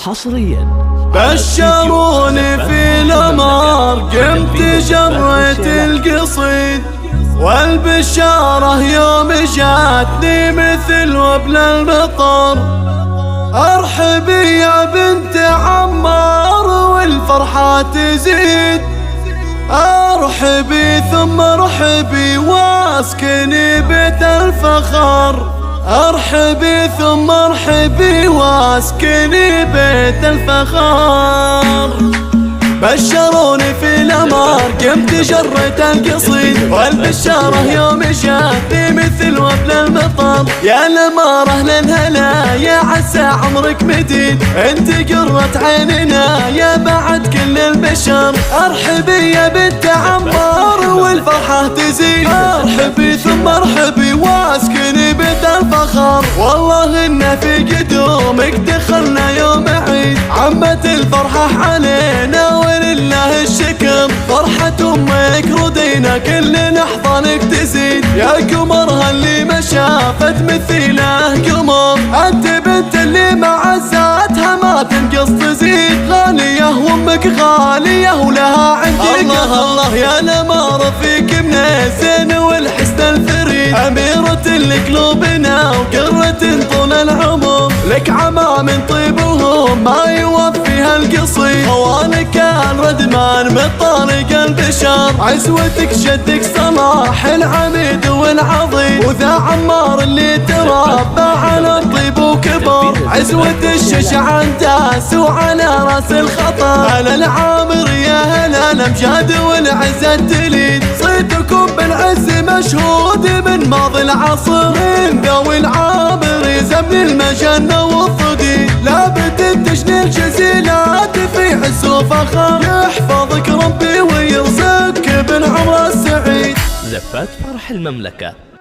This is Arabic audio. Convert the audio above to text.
حصريا بشروني في الأمار قمت جريت القصيد، والبشارة يوم جاتني مثل وبل المطر. ارحبي يا بنت عمار والفرحة تزيد، ارحبي ثم ارحبي واسكني بيت الفخر، ارحبي ثم ارحبي واسكني بيت الفخر. بشروني في الأمار قمت جريت القصيد، والبشارة يوم جاتني مثل وبل المطر. يا الأمارة للهلا يا عسى عمرك مديد، انت قرة عيننا يا بعد كل البشر. ارحبي يا بنت عمار والفرحة تزيد، ارحبي ثم ارحبي واسكني بيت الفخر. والله إن في قدومك دخلنا يوم عيد، عمت الفرحة علينا ولله الشكر. فرحة أمك ردينا كل لحظة لك تزيد، يا قمرها اللي ما شافت مثيله قمر. أنت بنت اللي معزاتها ما تنقص تزيد، غالية وأمك غالية ولها عندي الله الله. يا الأمارة فيك من الزين والحسن الفريد، أميرة لقلوبنا وقرة طول العمر. لك عمام طيبهم ما يوفيها القصيد، خوالك الردمان من طارق البشر. عزوتك جدك صلاح العميد والعظيم، وذا عمار اللي تربى على الطيب وكبر. عزوة الشجع داس وعلى راس الخطر، هلا العامر يا هلا الامجاد والعزة تليد. صيتكم بالعز مشهود من ماضي العصر، من ذوي العامر يزمن المجنة والضدي. لابد التجنيل جزيلات في عز وفخر، يحفظك ربي ويرزقك بالعمر السعيد. زفات فرح المملكة.